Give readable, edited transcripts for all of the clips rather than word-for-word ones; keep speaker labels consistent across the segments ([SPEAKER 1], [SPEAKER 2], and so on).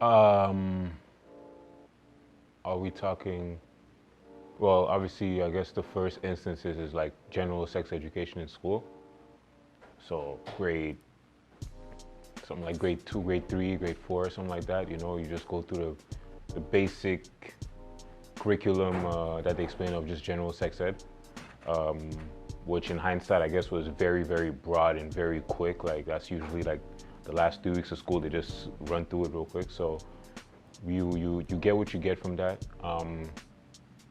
[SPEAKER 1] Um, are we talking? Well, obviously, I guess the first instances is like general sex education in school. So something like grade two, grade three, grade four, something like that. You know, you just go through the basic curriculum that they explain of just general sex ed, um, which in hindsight, I guess, was very, very broad and very quick. Like that's usually like the last 2 weeks of school, they just run through it real quick. So you get what you get from that.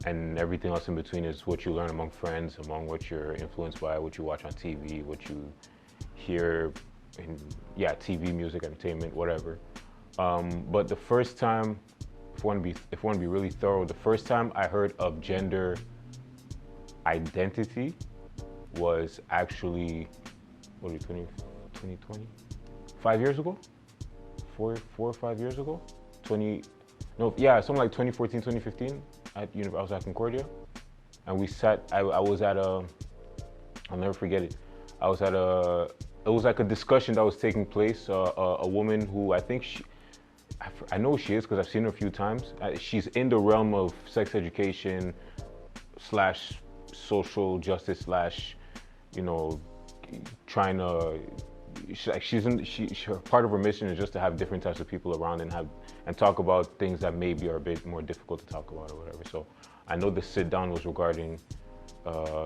[SPEAKER 1] And everything else in between is what you learn among friends, among what you're influenced by, what you watch on TV, what you hear in, yeah, TV, music, entertainment, whatever. But the first time, if I want to be really thorough, the first time I heard of gender identity was actually, what are we, 2020? 5 years ago? Four or 5 years ago? 20, no, yeah, something like 2014, 2015. I was at Concordia, and we sat. I was at a. I'll never forget it. I was at a. It was like a discussion that was taking place. A woman who I think I know who she is because I've seen her a few times. She's in the realm of sex education slash social justice slash, you know, trying to. Part of her mission is just to have different types of people around and talk about things that maybe are a bit more difficult to talk about or whatever. So I know the sit down was regarding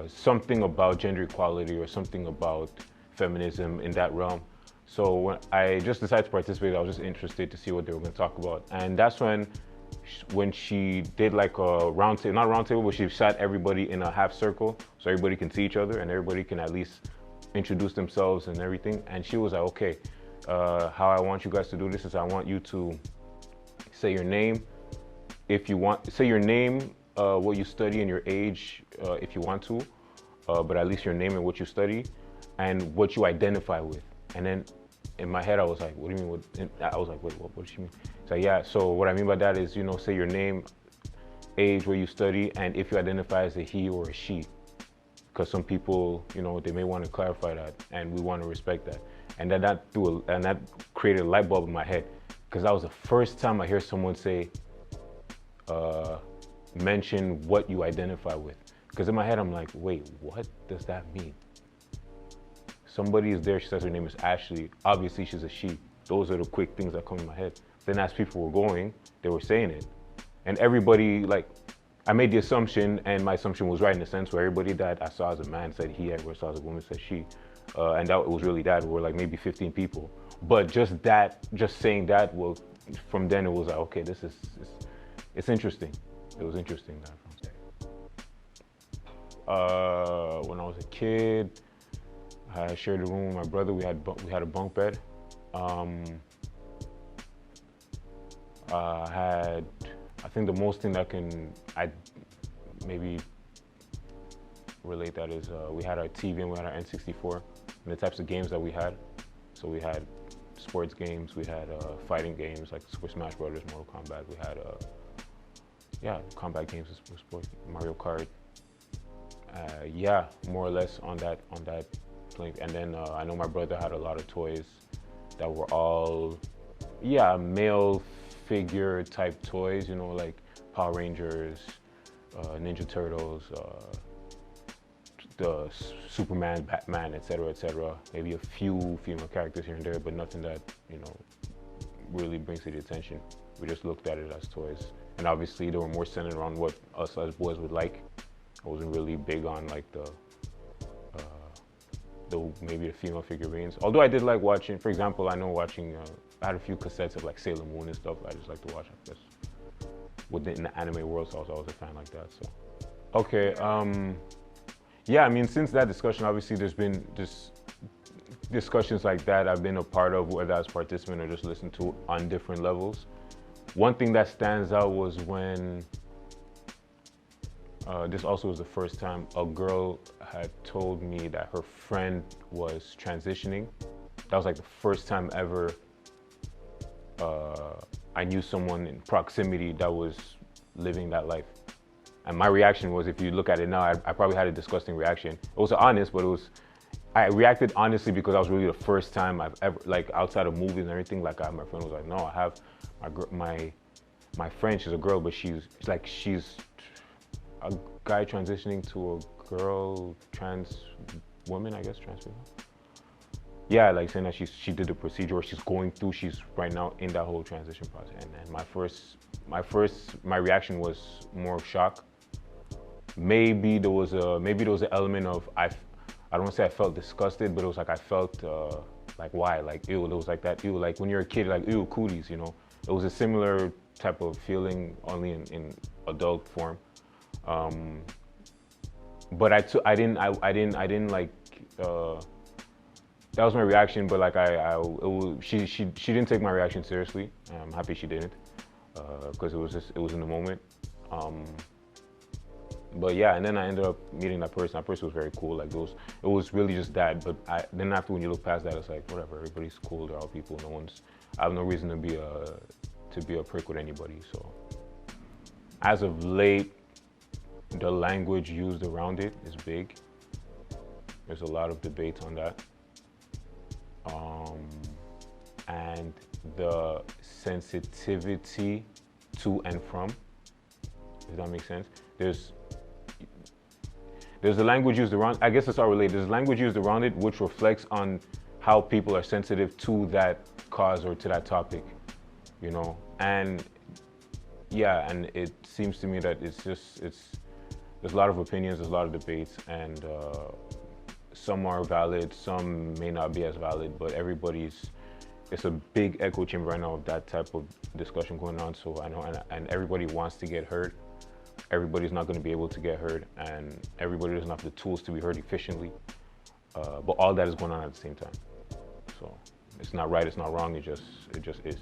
[SPEAKER 1] something about gender equality or something about feminism in that realm. So when I just decided to participate, I was just interested to see what they were going to talk about, and that's when she did like a round table, not a round table, but she sat everybody in a half circle so everybody can see each other and everybody can at least introduce themselves and everything. And she was like, okay, how I want you guys to do this is I want you to say your name, if you want, say your name, what you study and your age, if you want to, but at least your name and what you study and what you identify with. And then in my head, I was like, what do you mean? I was like, wait, what does she mean? So yeah, so what I mean by that is, you know, say your name, age, where you study, and if you identify as a he or a she. Because some people, you know, they may want to clarify that, and we want to respect that. And that created a light bulb in my head, because that was the first time I hear someone say, mention what you identify with. Because in my head, I'm like, wait, what does that mean? Somebody is there, she says her name is Ashley. Obviously, she's a she. Those are the quick things that come in my head. Then as people were going, they were saying it. And everybody, like, I made the assumption, and my assumption was right in the sense where everybody that I saw as a man said he, everybody saw as a woman said she. And that was really that. We were like maybe 15 people. But just saying that, well, from then it was like, okay, it's interesting. It was interesting. When I was a kid, I shared a room with my brother. We had a bunk bed. I think the most thing that I maybe relate that is we had our TV and we had our N64 and the types of games that we had. So we had sports games, we had fighting games like Super Smash Brothers, Mortal Kombat. We had combat games, sports, Mario Kart. Yeah, more or less on that plane. And then I know my brother had a lot of toys that were all male figure type toys, you know, like Power Rangers, Ninja Turtles, the Superman, Batman, etc. Maybe a few female characters here and there, but nothing that, you know, really brings to the attention. We just looked at it as toys. And obviously they were more centered around what us as boys would like. I wasn't really big on like maybe the female figurines. Although I did like watching, for example, I had a few cassettes of like Sailor Moon and stuff. I just like to watch, I guess, within the anime world, so I was always a fan like that. So, okay, yeah, I mean, since that discussion, obviously there's been just discussions like that I've been a part of, whether as participant or just listen to on different levels. One thing that stands out was when, this also was the first time a girl had told me that her friend was transitioning. That was like the first time ever I knew someone in proximity that was living that life. And my reaction was, if you look at it now, I probably had a disgusting reaction. It was honest, but I reacted honestly because I was really the first time I've ever, like outside of movies and everything, like my friend was like, no, I have my friend, she's a girl, but she's a guy transitioning to a girl, trans woman, I guess, trans female. Yeah, like saying that she did the procedure, or she's going through, she's right now in that whole transition process. And my reaction was more of shock. Maybe there was an element of I don't want to say I felt disgusted, but it was like I felt like why, like ew. It was like that ew, like when you're a kid, like ew, cooties, you know. It was a similar type of feeling, only in adult form. But I didn't like. That was my reaction, but like she didn't take my reaction seriously. I'm happy she didn't, because it was in the moment. But yeah, and then I ended up meeting that person. That person was very cool. Like it was really just that. But then after, when you look past that, it's like whatever. Everybody's cool. They're all people. I have no reason to be a prick with anybody. So as of late, the language used around it is big. There's a lot of debate on that. And the sensitivity to and from, does that make sense? There's a language used around, I guess it's all related. There's language used around it which reflects on how people are sensitive to that cause or to that topic, you know? And yeah, and it seems to me that there's a lot of opinions, there's a lot of debates, and some are valid, some may not be as valid, but it's a big echo chamber right now of that type of discussion going on. So I know, and everybody wants to get heard. Everybody's not going to be able to get heard, and everybody doesn't have the tools to be heard efficiently. But all that is going on at the same time. So it's not right, it's not wrong, it just is.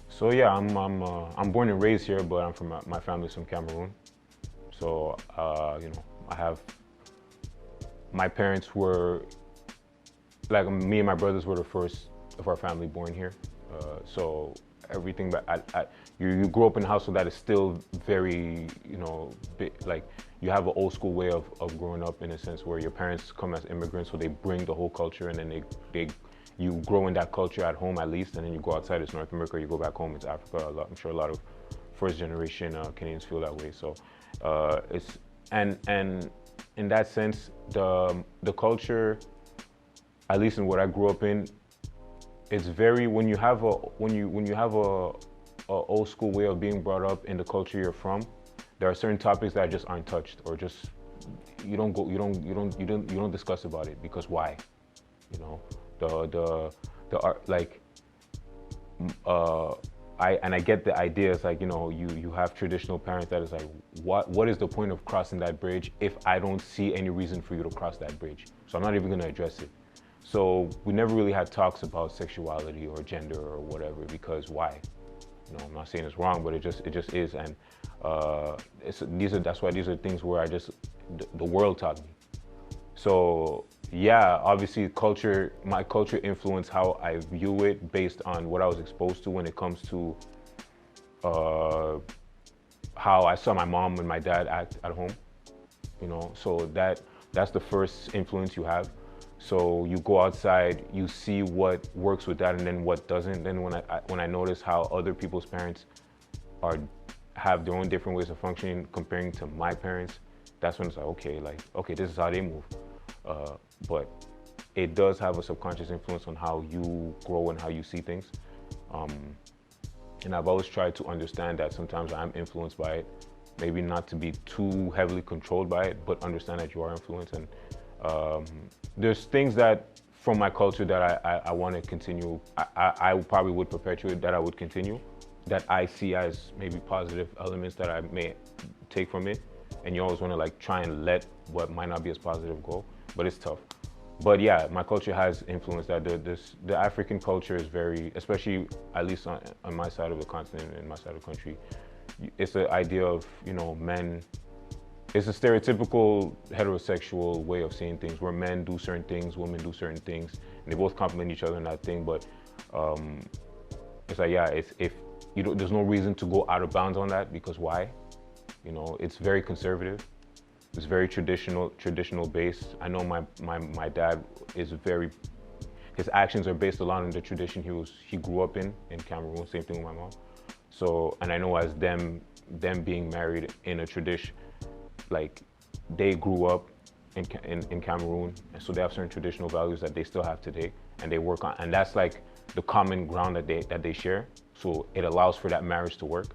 [SPEAKER 1] So yeah, I'm born and raised here, but my family's from Cameroon. So you know, my parents were, like, me and my brothers were the first of our family born here. So everything, but you grow up in a household that is still very, you know, like you have an old school way of growing up, in a sense where your parents come as immigrants, so they bring the whole culture, and then you grow in that culture at home at least, and then you go outside, it's North America, you go back home, it's Africa. I'm sure a lot of first generation Canadians feel that way. So it's, and in that sense, the culture, at least in what I grew up in, it's very, when you have a old school way of being brought up in the culture you're from, there are certain topics that just aren't touched, or just you don't discuss about it, because why? You know, the art, like I get the idea. It's like, you know, you have traditional parents that is like, what is the point of crossing that bridge if I don't see any reason for you to cross that bridge? So I'm not even going to address it. So we never really had talks about sexuality or gender or whatever, because why? You know, I'm not saying it's wrong, but it just is, and that's why these are things where the world taught me. So yeah, obviously my culture influenced how I view it based on what I was exposed to when it comes to how I saw my mom and my dad act at home. You know, so that's the first influence you have. So you go outside, you see what works with that, and then what doesn't. Then when I notice how other people's parents have their own different ways of functioning comparing to my parents, that's when it's like, okay, this is how they move. But it does have a subconscious influence on how you grow and how you see things. And I've always tried to understand that sometimes I'm influenced by it, maybe not to be too heavily controlled by it, but understand that you are influenced. And there's things that from my culture that I want to continue, I probably would perpetuate, that I would continue, that I see as maybe positive elements that I may take from it. And you always want to like try and let what might not be as positive go, but it's tough. But yeah, my culture has influenced that. The African culture is very, especially at least on my side of the continent and my side of the country, it's the idea of, you know, men. It's a stereotypical heterosexual way of seeing things, where men do certain things, women do certain things, and they both complement each other in that thing. But it's like, yeah, if you don't, there's no reason to go out of bounds on that, because why? You know, it's very conservative. It's very traditional based. I know my dad is very, his actions are based a lot on the tradition he grew up in Cameroon. Same thing with my mom. So, and I know as them being married in a tradition, like they grew up in Cameroon, and so they have certain traditional values that they still have today, and they work on, and that's like the common ground that they share. So it allows for that marriage to work.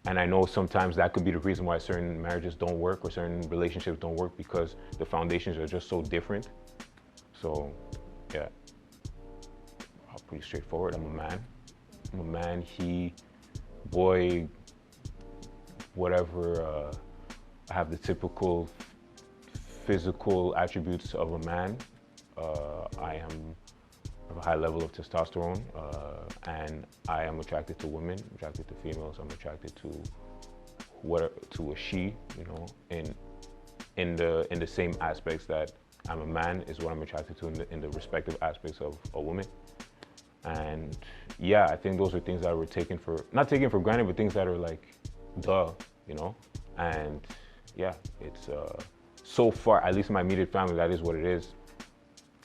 [SPEAKER 1] And I know sometimes that could be the reason why certain marriages don't work or certain relationships don't work, because the foundations are just so different. So, yeah, pretty straightforward. I'm a man, he, boy, whatever. I have the typical physical attributes of a man. I have a high level of testosterone, and I am attracted to women, attracted to females. I'm attracted to a she, you know, in the same aspects that I'm a man is what I'm attracted to in the respective aspects of a woman. And yeah, I think those are things that were not taken for granted, but things that are like, duh, you know. And yeah, it's so far, at least in my immediate family, that is what it is.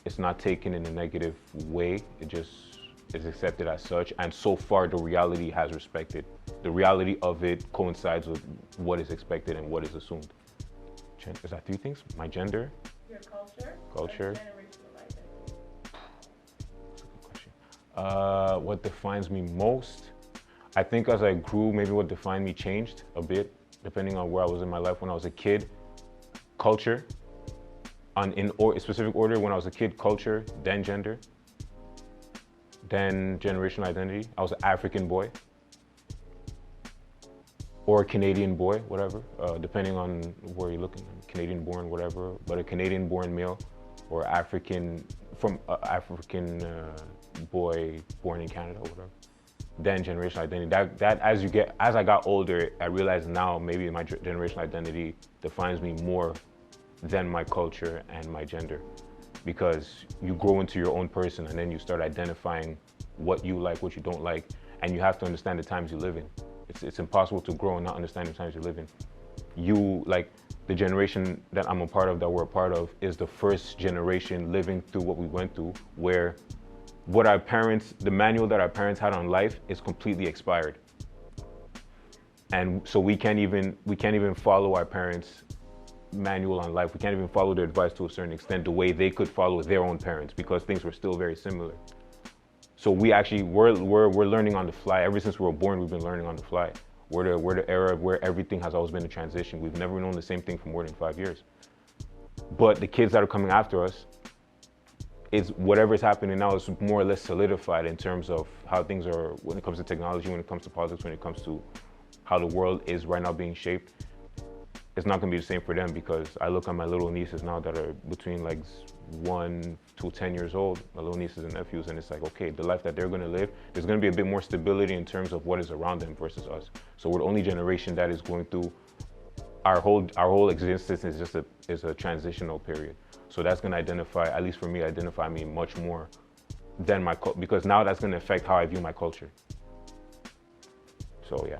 [SPEAKER 1] It's not taken in a negative way. It just is accepted as such. And so far, the reality has respected. The reality of it coincides with what is expected and what is assumed. Is that three things? My gender?
[SPEAKER 2] Your culture?
[SPEAKER 1] Culture.
[SPEAKER 2] And generational identity.
[SPEAKER 1] That's a good question. What defines me most? I think as I grew, maybe what defined me changed a bit, depending on where I was in my life. When I was a kid, culture. In specific order, when I was a kid, culture, then gender, then generational identity. I was an African boy or a Canadian boy, whatever, depending on where you're looking. Canadian born, whatever, but a Canadian born male or African boy born in Canada, or whatever. Then generational identity. That as I got older, I realized now maybe my generational identity defines me more than my culture and my gender, because you grow into your own person and then you start identifying what you like, what you don't like, and you have to understand the times you live in. It's impossible to grow and not understand the times you live in. You, like, the generation that I'm a part of, that we're a part of, is the first generation living through what we went through, where the manual that our parents had on life is completely expired. And so we can't even follow our parents' manual on life. We can't even follow their advice to a certain extent the way they could follow their own parents, because things were still very similar. So we're learning on the fly. Ever since we were born, we've been learning on the fly. We're the era where everything has always been a transition. We've never known the same thing for more than 5 years. But the kids that are coming after us, whatever's happening now is more or less solidified in terms of how things are when it comes to technology, when it comes to politics, when it comes to how the world is right now being shaped. It's not going to be the same for them, because I look at my little nieces now that are between like 1 to 10 years old, my little nieces and nephews, and it's like, okay, the life that they're going to live, there's going to be a bit more stability in terms of what is around them versus us. So we're the only generation that is going through our whole existence is a transitional period. So that's going to at least for me, identify me much more than my culture, because now that's going to affect how I view my culture. So yeah,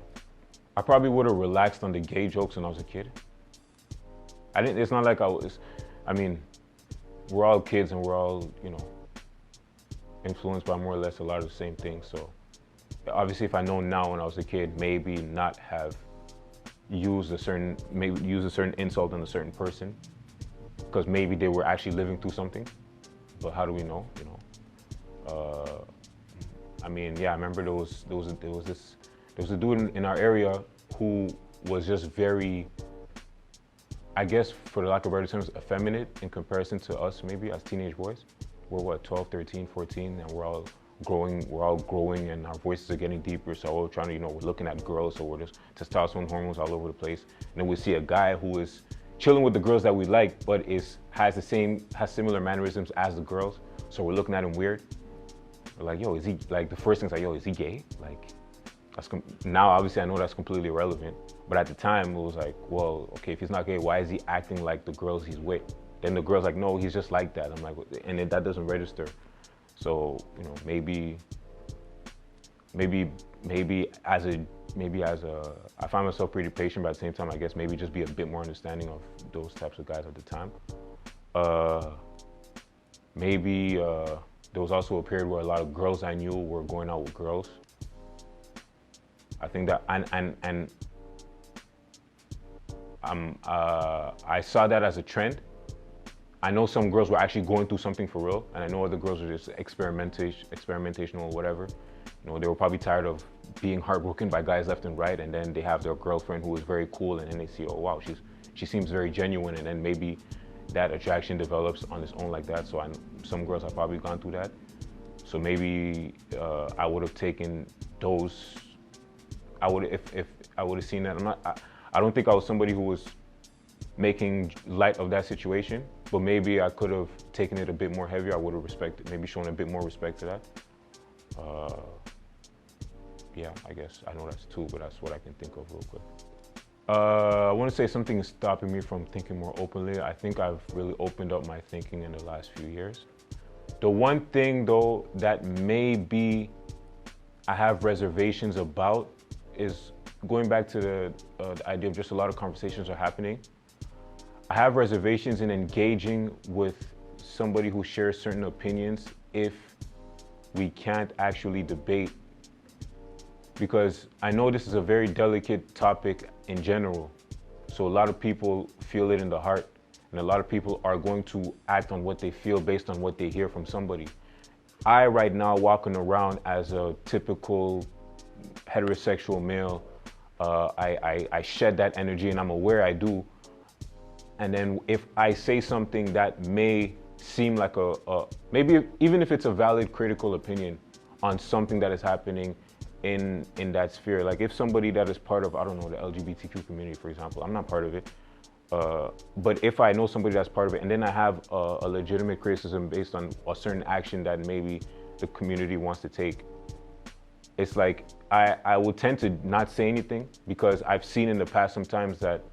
[SPEAKER 1] I probably would have relaxed on the gay jokes when I was a kid. It's not like we're all kids and we're all, you know, influenced by more or less a lot of the same things. So obviously if I know now when I was a kid, maybe not have used a certain insult on a certain person, because maybe they were actually living through something. But how do we know, you know? Yeah, I remember there was a dude in our area who was just very, I guess, for the lack of better terms, effeminate in comparison to us, maybe as teenage boys. We're what, 12, 13, 14, and we're all growing and our voices are getting deeper. So we're trying to, you know, we're looking at girls, so we're just testosterone hormones all over the place. And then we see a guy who is chilling with the girls that we like, but has similar mannerisms as the girls. So we're looking at him weird. We're like, yo, is he, like, the first thing's like, yo, is he gay? Like, now obviously I know that's completely irrelevant, but at the time it was like, well, okay, if he's not gay, why is he acting like the girls he's with? Then the girl's like, no, he's just like that. I'm like, and that doesn't register. So, you know, maybe I find myself pretty patient, but at the same time, I guess maybe just be a bit more understanding of those types of guys at the time. There was also a period where a lot of girls I knew were going out with girls. I think that, I saw that as a trend. I know some girls were actually going through something for real, and I know other girls were just experimentational or whatever. You know, they were probably tired of being heartbroken by guys left and right, and then they have their girlfriend who is very cool, and then they see, oh wow, she seems very genuine, and then maybe that attraction develops on its own like that. So some girls have probably gone through that. So maybe I would have taken those. If I would have seen that. I don't think I was somebody who was making light of that situation, but maybe I could have taken it a bit more heavier. I would have maybe shown a bit more respect to that. Yeah, I guess I know that's two, but that's what I can think of real quick. I want to say something is stopping me from thinking more openly. I think I've really opened up my thinking in the last few years. The one thing though that maybe I have reservations about is going back to the idea of just a lot of conversations are happening. I have reservations in engaging with somebody who shares certain opinions if we can't actually debate. Because I know this is a very delicate topic in general. So a lot of people feel it in the heart, and a lot of people are going to act on what they feel based on what they hear from somebody. I right now walking around as a typical heterosexual male, I shed that energy, and I'm aware I do. And then if I say something that may seem like maybe even if it's a valid critical opinion on something that is happening in that sphere, like if somebody that is part of, I don't know, the LGBTQ community, for example, I'm not part of it, but if I know somebody that's part of it, and then I have a legitimate criticism based on a certain action that maybe the community wants to take, it's like I will tend to not say anything, because I've seen in the past sometimes that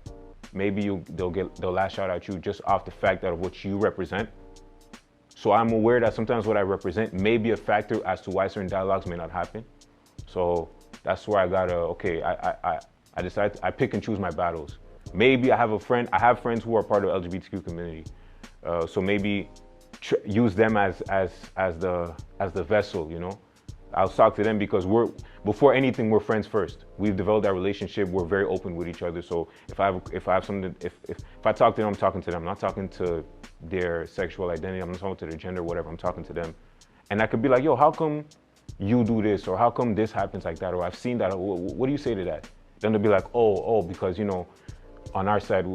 [SPEAKER 1] maybe they'll lash out at you just off the fact that of what you represent. So I'm aware that sometimes what I represent may be a factor as to why certain dialogues may not happen. So that's where I decide I pick and choose my battles. Maybe I have friends who are part of the LGBTQ community. So maybe use them as the vessel, you know. I'll talk to them because before anything, we're friends first. We've developed that relationship. We're very open with each other. So if I talk to them, I'm talking to them. I'm not talking to their sexual identity. I'm not talking to their gender, whatever. I'm talking to them. And I could be like, yo, how come you do this? Or how come this happens like that? Or I've seen that. What do you say to that? Then they'll be like, oh, because, you know, on our side,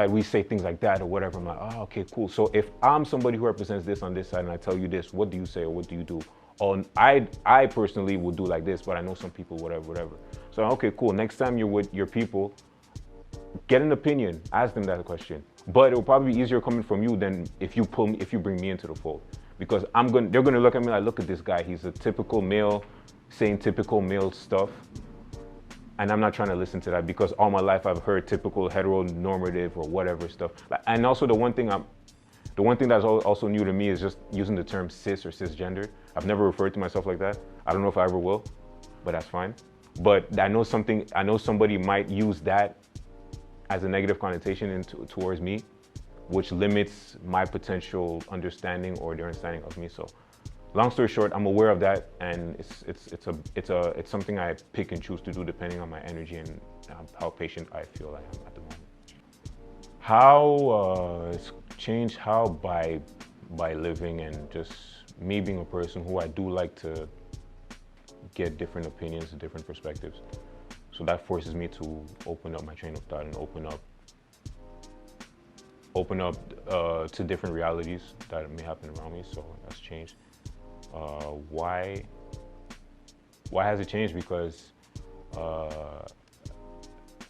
[SPEAKER 1] we say things like that or whatever. I'm like, oh, okay, cool. So if I'm somebody who represents this on this side and I tell you this, what do you say or what do you do? Oh, I personally would do like this, but I know some people, whatever. So, okay, cool. Next time you're with your people, get an opinion, ask them that question. But it will probably be easier coming from you than if you bring me into the fold. Because they're gonna look at me like, look at this guy. He's a typical male, saying typical male stuff. And I'm not trying to listen to that, because all my life I've heard typical heteronormative or whatever stuff. And also the one thing that's also new to me is just using the term cis or cisgender. I've never referred to myself like that. I don't know if I ever will, but that's fine. But I know somebody might use that as a negative connotation towards me, which limits my potential understanding or their understanding of me. So, long story short, I'm aware of that, and it's something I pick and choose to do depending on my energy and how patient I feel I am at the moment. How it's changed? How by living and just me being a person who I do like to get different opinions and different perspectives. So that forces me to open up my train of thought and open up to different realities that may happen around me. So that's changed. Why has it changed? Because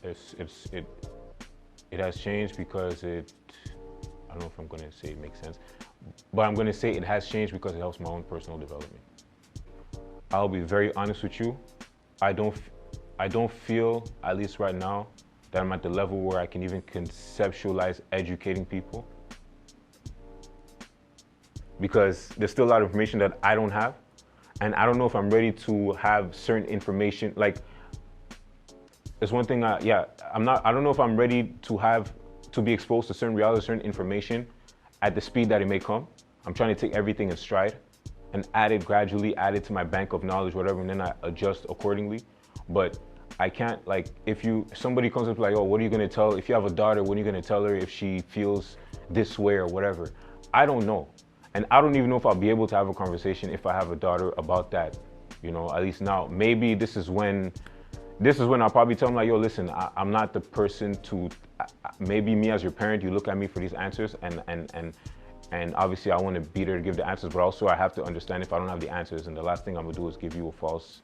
[SPEAKER 1] it has changed because I don't know if I'm going to say it makes sense, but I'm going to say it has changed because it helps my own personal development. I'll be very honest with you. I don't feel, at least right now, that I'm at the level where I can even conceptualize educating people, because there's still a lot of information that I don't have, and I don't know if I'm ready to have certain information. Like, it's one thing. I don't know if I'm ready to be exposed to certain reality, certain information at the speed that it may come. I'm trying to take everything in stride and gradually add it to my bank of knowledge, whatever, and then I adjust accordingly. But I can't, like, if somebody comes up like, oh, what are you gonna tell, if you have a daughter, what are you gonna tell her if she feels this way or whatever? I don't know. And I don't even know if I'll be able to have a conversation if I have a daughter about that, at least now. Maybe this is when I'll probably tell them like, yo, listen, I'm not the person to, maybe me as your parent, you look at me for these answers and obviously I want to be there to give the answers, but also I have to understand if I don't have the answers, and the last thing I'm gonna do is give you a false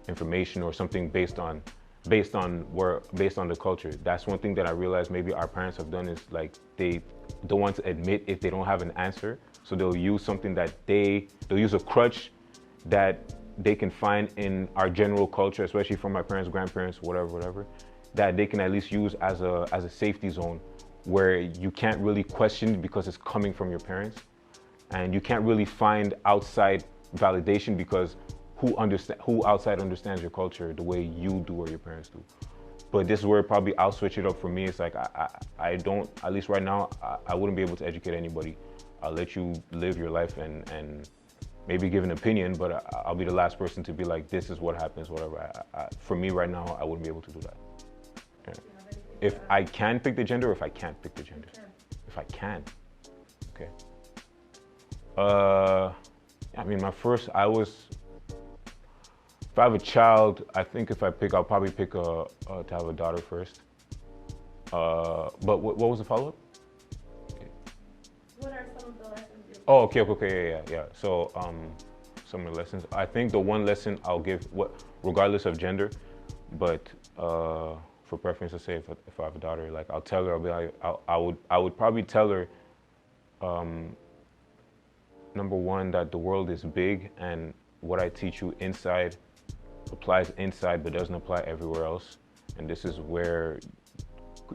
[SPEAKER 1] information or something based on the culture. That's one thing that I realized maybe our parents have done, is like they don't want to admit if they don't have an answer. So they'll use something they'll use a crutch that they can find in our general culture, especially from my parents, grandparents, whatever, that they can at least use as a safety zone where you can't really question it because it's coming from your parents, and you can't really find outside validation because who outside understands your culture the way you do or your parents do. But this is where probably I'll switch it up for me. It's like I don't, at least right now, I wouldn't be able to educate anybody. I'll let you live your life and maybe give an opinion, but I'll be the last person to be like, this is what happens, whatever. For me right now, I wouldn't be able to do that. Yeah. If I can pick the gender, or if I can't pick the gender? If I can. Okay. I mean, if I have a child, I think I'll probably pick to have a daughter first. But what was the follow-up?
[SPEAKER 2] What are some of the lessons you?
[SPEAKER 1] Oh, okay, yeah. So, some of the lessons. I think the one lesson I'll give, regardless of gender, but for preference to say, if I have a daughter, like I'll tell her, I'll be like, I would probably tell her, number one, that the world is big, and what I teach you inside applies inside but doesn't apply everywhere else, and this is where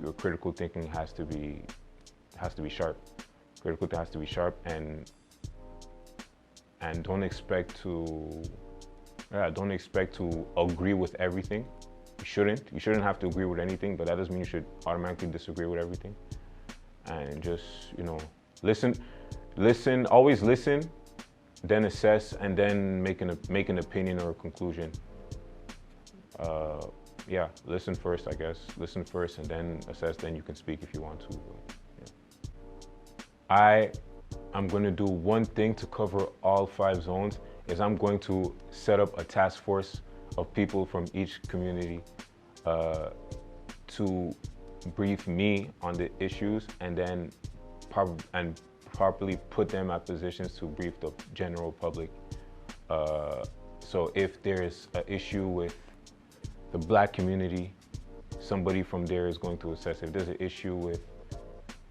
[SPEAKER 1] your critical thinking has to be sharp. Critical thinking has to be sharp, and don't expect to agree with everything. You shouldn't have to agree with anything, but that doesn't mean you should automatically disagree with everything. And just, listen, always listen, then assess, and then make an opinion or a conclusion. Yeah, listen first, I guess. Listen first and then assess, then you can speak if you want to. But, yeah. I'm going to do one thing to cover all 5 zones, is I'm going to set up a task force of people from each community to brief me on the issues, and then properly put them at positions to brief the general public. So if there's an issue with the Black community, somebody from there is going to assess it. If there's an issue with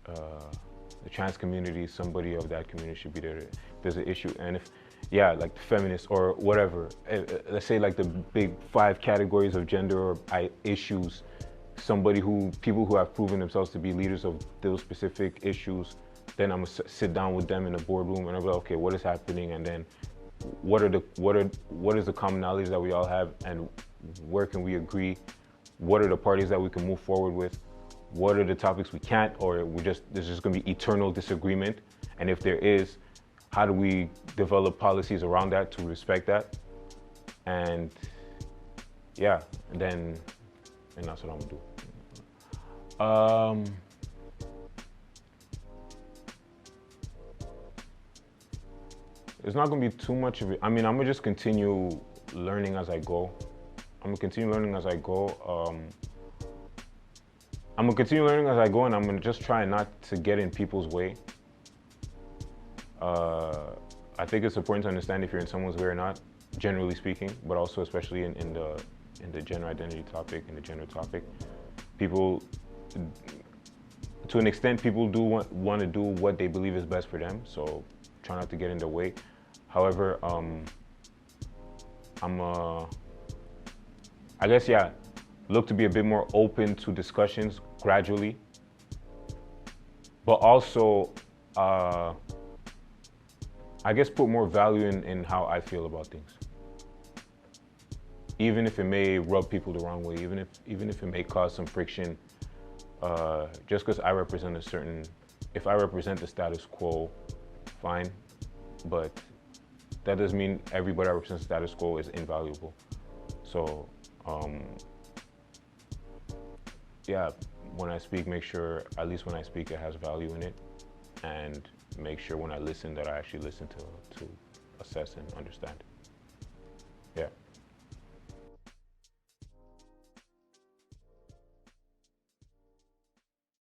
[SPEAKER 1] the trans community, somebody of that community should be there. If there's an issue, and like the feminists or whatever, let's say like the big 5 categories of gender or issues, people who have proven themselves to be leaders of those specific issues, then I'm gonna sit down with them in a boardroom and I'll be like, okay, what is happening, and then what is the commonalities that we all have, and where can we agree? What are the parties that we can move forward with? What are the topics we can't, or there's just gonna be eternal disagreement? And if there is, how do we develop policies around that to respect that? And yeah, and that's what I'm gonna do. It's not gonna be too much of it. I mean, I'm gonna just continue learning as I go. I'm gonna continue learning as I go, and I'm gonna just try not to get in people's way. I think it's important to understand if you're in someone's way or not, generally speaking, but also especially in the gender identity topic, in the gender topic. People, to an extent, people do want to do what they believe is best for them, so try not to get in their way. However, I guess, look to be a bit more open to discussions gradually, but also, I guess, put more value in how I feel about things. even if it may rub people the wrong way, even if it may cause some friction, just because I represent a certain, if I represent the status quo, fine, but that doesn't mean everybody that represents the status quo is invaluable. So, yeah, when I speak, make sure, at least when I speak, it has value in it, and make sure when I listen that I actually listen to assess and understand. Yeah.